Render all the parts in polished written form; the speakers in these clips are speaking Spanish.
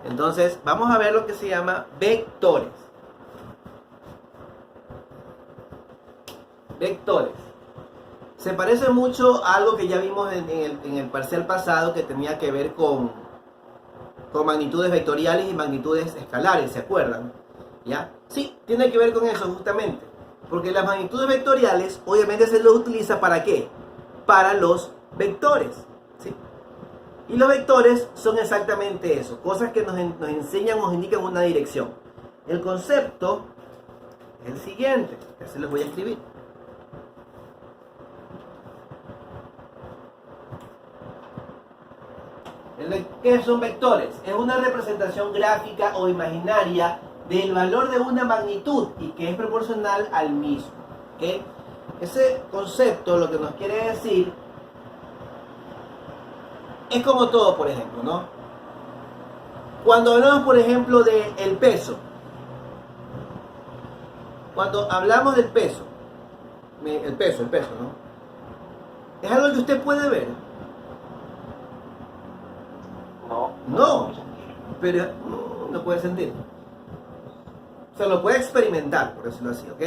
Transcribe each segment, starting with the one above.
Entonces, vamos a ver lo que se llama vectores. Vectores. Se parece mucho a algo que ya vimos en el parcial pasado, que tenía que ver con magnitudes vectoriales y magnitudes escalares, ¿se acuerdan? ¿Ya? Sí, tiene que ver con eso justamente. Porque las magnitudes vectoriales obviamente se lo utiliza ¿para qué? Para los vectores. ¿Sí? Y los vectores son exactamente eso, cosas que nos enseñan, nos indican una dirección. El concepto es el siguiente, que se los voy a escribir. ¿Qué son vectores? Es una representación gráfica o imaginaria del valor de una magnitud y que es proporcional al mismo. ¿Okay? Ese concepto lo que nos quiere decir es como todo, por ejemplo, ¿no? Cuando hablamos, por ejemplo, del peso, cuando hablamos del peso, el peso, ¿no? Es algo que usted puede ver. No, pero no puede sentir. O sea, lo puede experimentar, por decirlo así, ¿ok?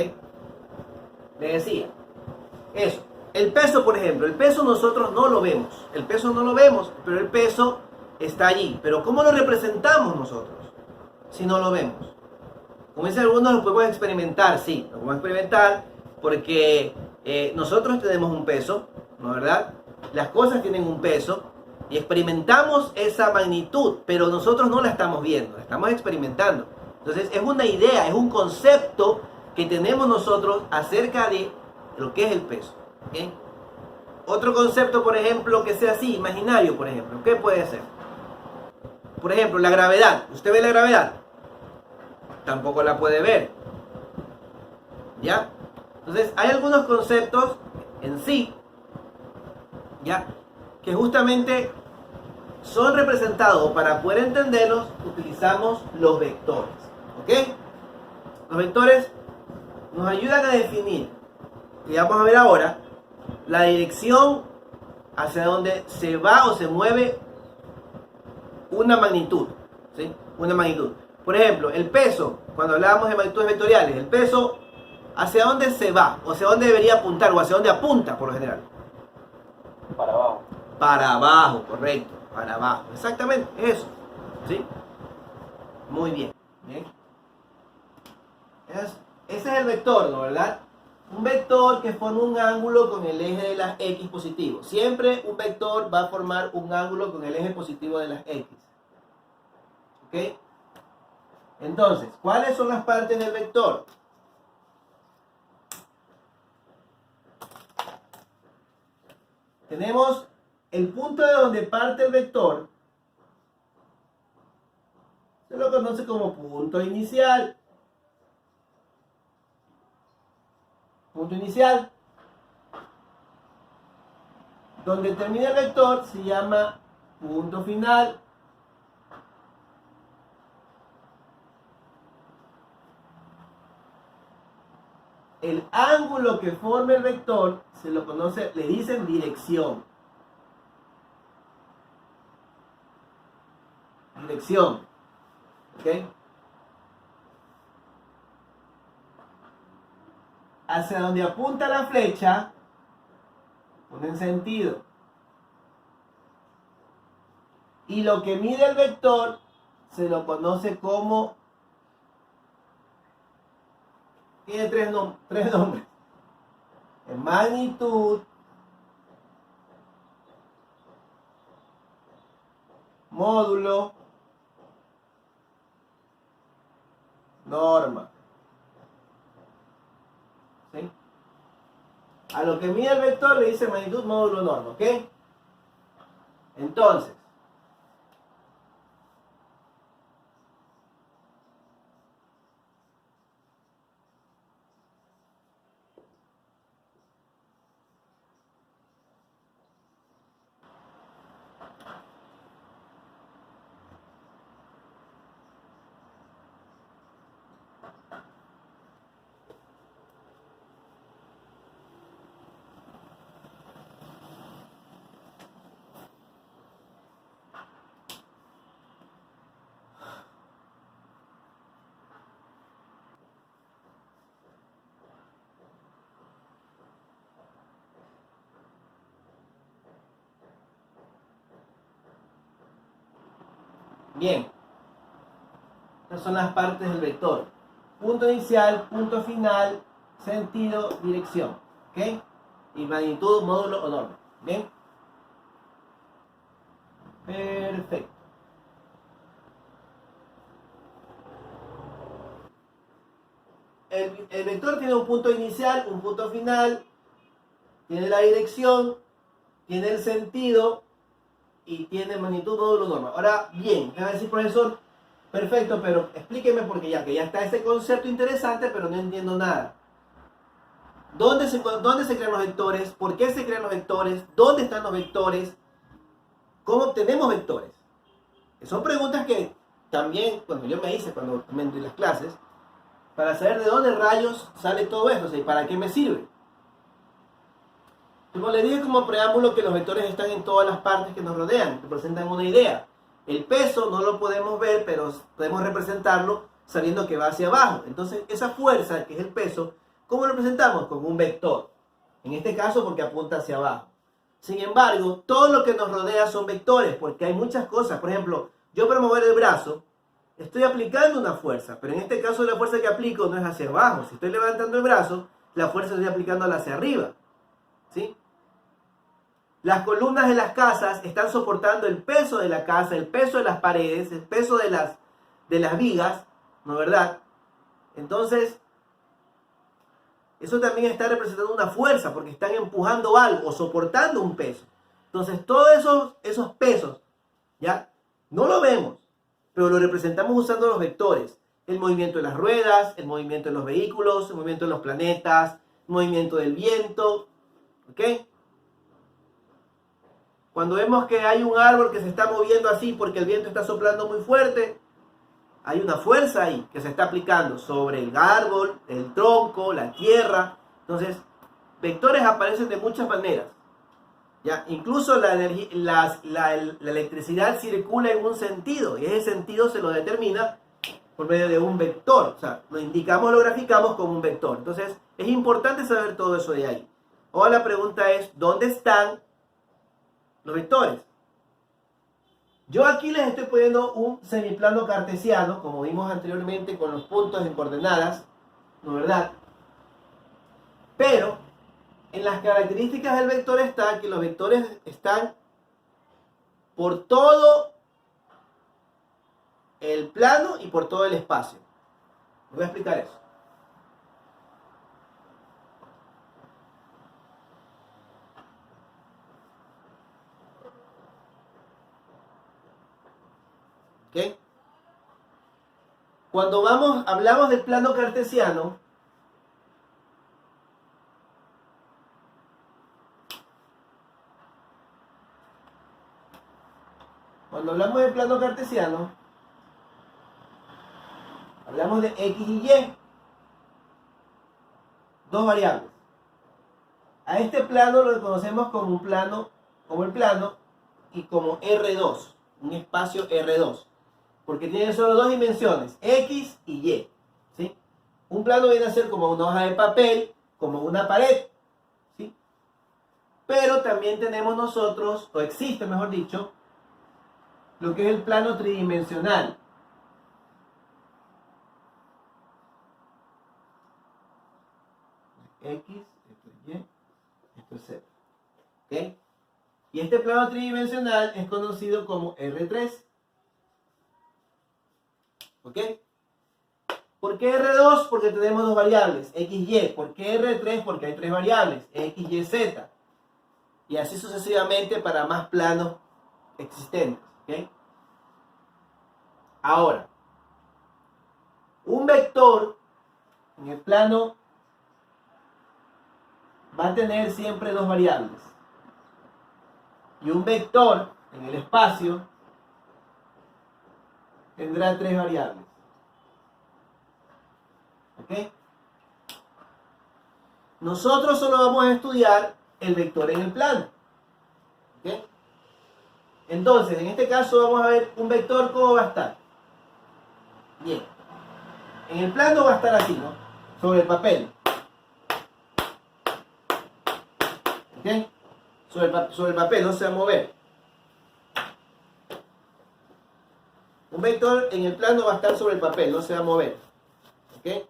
Le decía, eso. El peso, por ejemplo, el peso nosotros no lo vemos. El peso no lo vemos, pero el peso está allí. Pero ¿cómo lo representamos nosotros si no lo vemos? Como dicen algunos, lo podemos experimentar, sí. Lo podemos experimentar porque nosotros tenemos un peso, ¿no es verdad? Las cosas tienen un peso y experimentamos esa magnitud, pero nosotros no la estamos viendo, la estamos experimentando. Entonces es una idea, es un concepto que tenemos nosotros acerca de lo que es el peso. ¿Okay? Otro concepto, por ejemplo, que sea así, imaginario, por ejemplo, ¿qué puede ser? Por ejemplo, la gravedad. ¿Usted ve la gravedad? Tampoco la puede ver. ¿Ya? Entonces, hay algunos conceptos en sí, ¿ya? Que justamente son representados, para poder entenderlos, utilizamos los vectores. ¿Ok? Los vectores nos ayudan a definir, y vamos a ver ahora, la dirección hacia donde se va o se mueve una magnitud. ¿Sí? Una magnitud. Por ejemplo, el peso, cuando hablábamos de magnitudes vectoriales, el peso, ¿hacia dónde se va? ¿O hacia dónde debería apuntar? ¿O hacia dónde apunta por lo general? Para abajo. Para abajo, correcto. Para abajo. Exactamente, eso. ¿Sí? Muy bien. ¿Bien? Ese es el vector, ¿no? ¿Verdad? Un vector que forma un ángulo con el eje de las X positivo. Siempre un vector va a formar un ángulo con el eje positivo de las X. ¿Ok? Entonces, ¿cuáles son las partes del vector? Tenemos el punto de donde parte el vector. Se lo conoce como punto inicial. Punto inicial. Donde termina el vector se llama punto final. El ángulo que forma el vector se lo conoce, le dicen dirección. Dirección. ¿Ok? Hacia donde apunta la flecha, ponen sentido. Y lo que mide el vector se lo conoce como... Tiene tres nombres. Magnitud, módulo, norma. ¿Sí? A lo que mide el vector le dice magnitud, módulo, norma. ¿Ok? Entonces, Bien. Estas son las partes del vector. Punto inicial, punto final, sentido, dirección. ¿Ok? Y magnitud, módulo o norma. Bien. Perfecto. El vector tiene un punto inicial, un punto final, tiene la dirección, tiene el sentido y tiene magnitud, módulo, norma. Ahora, bien, me va a decir, profesor, perfecto, pero explíqueme porque ya está ese concepto interesante, pero no entiendo nada. ¿Dónde se crean los vectores? ¿Por qué se crean los vectores? ¿Dónde están los vectores? ¿Cómo obtenemos vectores? Son preguntas que también, cuando yo me hice, cuando me di las clases, para saber de dónde rayos sale todo esto, o sea, ¿y para qué me sirve? Como les dije como preámbulo que los vectores están en todas las partes que nos rodean, representan una idea. El peso no lo podemos ver, pero podemos representarlo sabiendo que va hacia abajo. Entonces, esa fuerza, que es el peso, ¿cómo lo representamos? Con un vector. En este caso, porque apunta hacia abajo. Sin embargo, todo lo que nos rodea son vectores, porque hay muchas cosas. Por ejemplo, yo para mover el brazo, estoy aplicando una fuerza, pero en este caso la fuerza que aplico no es hacia abajo. Si estoy levantando el brazo, la fuerza estoy aplicándola hacia arriba. ¿Sí? Las columnas de las casas están soportando el peso de la casa, el peso de las paredes, el peso de las vigas, ¿no es verdad? Entonces, eso también está representando una fuerza, porque están empujando algo o soportando un peso. Entonces, todos esos pesos, ¿ya? No lo vemos, pero lo representamos usando los vectores. El movimiento de las ruedas, el movimiento de los vehículos, el movimiento de los planetas, el movimiento del viento, ¿ok? Cuando vemos que hay un árbol que se está moviendo así porque el viento está soplando muy fuerte, hay una fuerza ahí que se está aplicando sobre el árbol, el tronco, la tierra. Entonces, vectores aparecen de muchas maneras. ¿Ya? Incluso la electricidad circula en un sentido y ese sentido se lo determina por medio de un vector. O sea, lo indicamos, lo graficamos como un vector. Entonces, es importante saber todo eso de ahí. Ahora la pregunta es, ¿dónde están los vectores? Yo aquí les estoy poniendo un semiplano cartesiano, como vimos anteriormente con los puntos en coordenadas, ¿no es verdad? Pero en las características del vector está que los vectores están por todo el plano y por todo el espacio. Voy a explicar eso. ¿Ok? Cuando hablamos del plano cartesiano, hablamos de X y Y, dos variables. A este plano lo conocemos como el plano y como R2, un espacio R2, porque tiene solo dos dimensiones, X y Y. ¿Sí? Un plano viene a ser como una hoja de papel, como una pared, ¿sí? Pero también tenemos nosotros, o existe mejor dicho, lo que es el plano tridimensional. X, esto es Y, esto es Z. ¿Ok? Y este plano tridimensional es conocido como R3. ¿Ok? ¿Por qué R2? Porque tenemos dos variables, X, Y. ¿Por qué R3? Porque hay tres variables, X, Y, Z. Y así sucesivamente para más planos existentes. ¿Ok? Ahora, un vector en el plano va a tener siempre dos variables. Y un vector en el espacio tendrá tres variables. ¿Ok? Nosotros solo vamos a estudiar el vector en el plano. ¿Ok? Entonces, en este caso vamos a ver un vector cómo va a estar. Bien. En el plano va a estar así, ¿no? Sobre el papel. ¿Ok? Sobre el papel, no se va a mover. Un vector en el plano va a estar sobre el papel, no se va a mover. ¿Ok?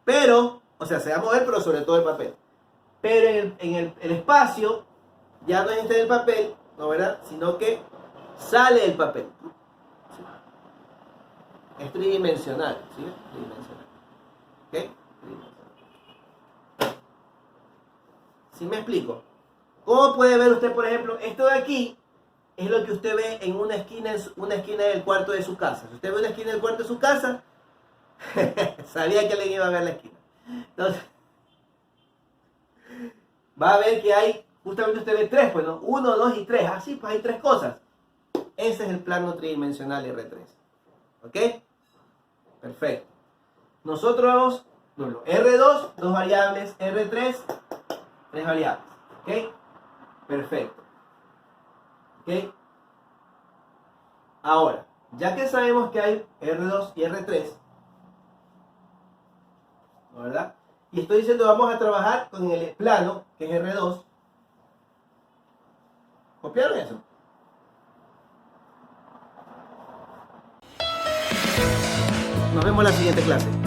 Pero, o sea, se va a mover, pero sobre todo el papel. Pero el espacio ya no está en el papel, ¿no, verdad? Sino que sale del papel. ¿Sí? Es tridimensional, ¿sí? Tridimensional. ¿Ok? Tridimensional. ¿Sí me explico? ¿Cómo puede ver usted, por ejemplo, esto de aquí es lo que usted ve en una esquina del cuarto de su casa? Si usted ve una esquina del cuarto de su casa, sabía que alguien iba a ver la esquina. Entonces, va a ver que hay, justamente usted ve tres, pues, ¿no? 1, 2 y 3. Así, pues hay tres cosas. Ese es el plano tridimensional R3. ¿Ok? Perfecto. Nosotros vamos, R2, dos variables, R3, tres variables. ¿Ok? Perfecto. ¿Ok? Ahora, ya que sabemos que hay R2 y R3, ¿no, verdad? Y estoy diciendo vamos a trabajar con el plano, que es R2. ¿Copiaron eso? Nos vemos en la siguiente clase.